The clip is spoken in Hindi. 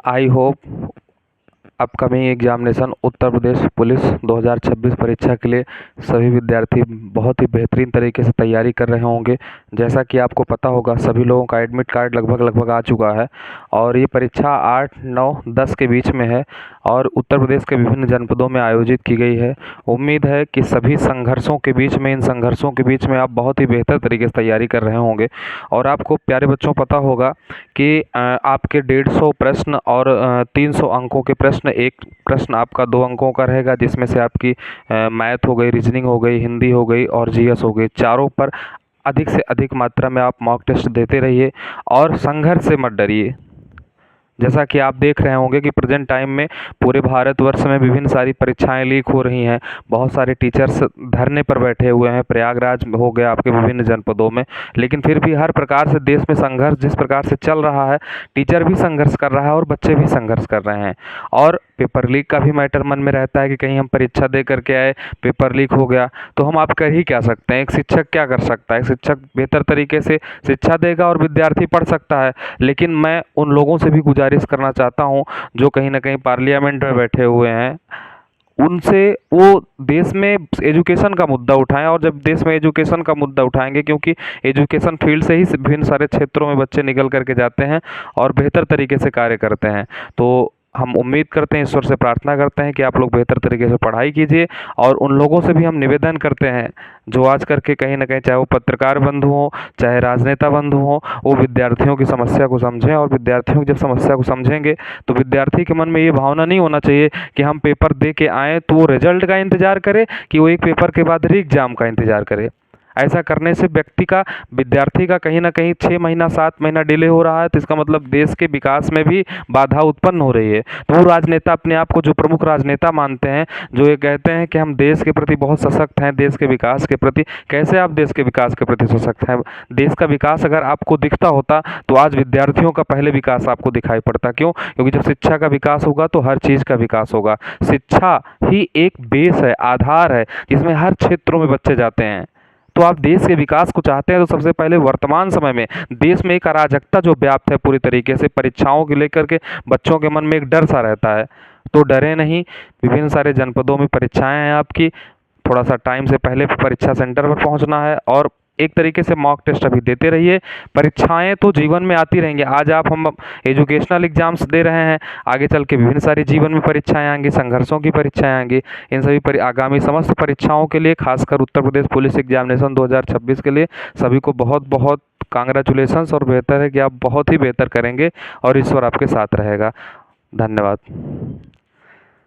I hope upcoming examination Uttar Pradesh police 2026 परीक्षा के लिए सभी विद्यार्थी बहुत ही बेहतरीन तरीके से तैयारी कर रहे होंगे। जैसा कि आपको पता होगा, सभी लोगों का एडमिट कार्ड लगभग आ चुका है और ये परीक्षा 8, 9, 10 के बीच में है और उत्तर प्रदेश के विभिन्न जनपदों में आयोजित की गई है। उम्मीद है कि सभी संघर्षों के बीच में, इन संघर्षों के बीच में आप बहुत ही बेहतर तरीके से तैयारी कर रहे होंगे। और आपको प्यारे बच्चों पता होगा कि आपके 150 प्रश्न और 300 अंकों के प्रश्न, एक प्रश्न आपका 2 अंकों का रहेगा, जिसमें से आपकी मैथ हो गई, रीजनिंग हो गई, हिंदी हो गई और जीएस हो गई। चारों पर अधिक से अधिक मात्रा में आप मॉक टेस्ट देते रहिए और संघर्ष से मत डरिए। जैसा कि आप देख रहे होंगे कि प्रेजेंट टाइम में पूरे भारतवर्ष में विभिन्न सारी परीक्षाएं लीक हो रही हैं। बहुत सारे टीचर्स धरने पर बैठे हुए हैं, प्रयागराज हो गया, आपके विभिन्न जनपदों में। लेकिन फिर भी हर प्रकार से देश में संघर्ष जिस प्रकार से चल रहा है, टीचर भी संघर्ष कर रहा है और बच्चे भी संघर्ष कर रहे हैं। और पेपर लीक का भी मैटर मन में रहता है कि कहीं हम परीक्षा दे करके आए, पेपर लीक हो गया, तो हम आप कर ही क्या सकते हैं। एक शिक्षक क्या कर सकता है? एक शिक्षक बेहतर तरीके से शिक्षा देगा और विद्यार्थी पढ़ सकता है। लेकिन मैं उन लोगों से भी गुजारिश करना चाहता हूं जो कहीं ना कहीं पार्लियामेंट में बैठे हुए हैं, उनसे वो देश में एजुकेशन का मुद्दा उठाएं। और जब देश में एजुकेशन का मुद्दा उठाएंगे, क्योंकि एजुकेशन फील्ड से ही विभिन्न सारे क्षेत्रों में बच्चे निकल करके जाते हैं और बेहतर तरीके से कार्य करते हैं, तो हम उम्मीद करते हैं, ईश्वर से प्रार्थना करते हैं कि आप लोग बेहतर तरीके से पढ़ाई कीजिए। और उन लोगों से भी हम निवेदन करते हैं जो आज करके कहीं ना कहीं, चाहे वो पत्रकार बंधु हों, चाहे राजनेता बंधु हों, वो विद्यार्थियों की समस्या को समझें। और विद्यार्थियों की जब समस्या को समझेंगे तो विद्यार्थी के मन में ये भावना नहीं होना चाहिए कि हम पेपर दे के आएँ तो वो रिजल्ट का इंतज़ार करे कि वो एक पेपर के बाद री एग्ज़ाम का इंतज़ार करे। ऐसा करने से विद्यार्थी का कहीं ना कहीं 6 महीना 7 महीना डिले हो रहा है, तो इसका मतलब देश के विकास में भी बाधा उत्पन्न हो रही है। तो वो राजनेता अपने आप को जो प्रमुख राजनेता मानते हैं, जो ये कहते हैं कि हम देश के प्रति बहुत सशक्त हैं, देश के विकास के प्रति, कैसे आप देश के विकास के प्रति सशक्त हैं? देश का विकास अगर आपको दिखता होता तो आज विद्यार्थियों का पहले विकास आपको दिखाई पड़ता। क्यों? क्योंकि जब शिक्षा का विकास होगा तो हर चीज़ का विकास होगा। शिक्षा ही एक बेस है, आधार है, जिसमें हर क्षेत्रों में बच्चे जाते हैं। तो आप देश के विकास को चाहते हैं तो सबसे पहले वर्तमान समय में देश में एक अराजकता जो व्याप्त है पूरी तरीके से, परीक्षाओं को लेकर के बच्चों के मन में एक डर सा रहता है, तो डरे नहीं। विभिन्न सारे जनपदों में परीक्षाएं हैं आपकी, थोड़ा सा टाइम से पहले परीक्षा सेंटर पर पहुंचना है और एक तरीके से मॉक टेस्ट अभी देते रहिए। परीक्षाएं तो जीवन में आती रहेंगी। आज हम एजुकेशनल एग्जाम्स दे रहे हैं, आगे चल के विभिन्न सारी जीवन में परीक्षाएं आएंगी, संघर्षों की परीक्षाएं आएंगी। इन सभी आगामी समस्त परीक्षाओं के लिए, खासकर उत्तर प्रदेश पुलिस एग्जामिनेशन 2026 के लिए सभी को बहुत बहुत कांग्रेचुलेशंस। और बेहतर है कि आप बहुत ही बेहतर करेंगे और ईश्वर आपके साथ रहेगा। धन्यवाद।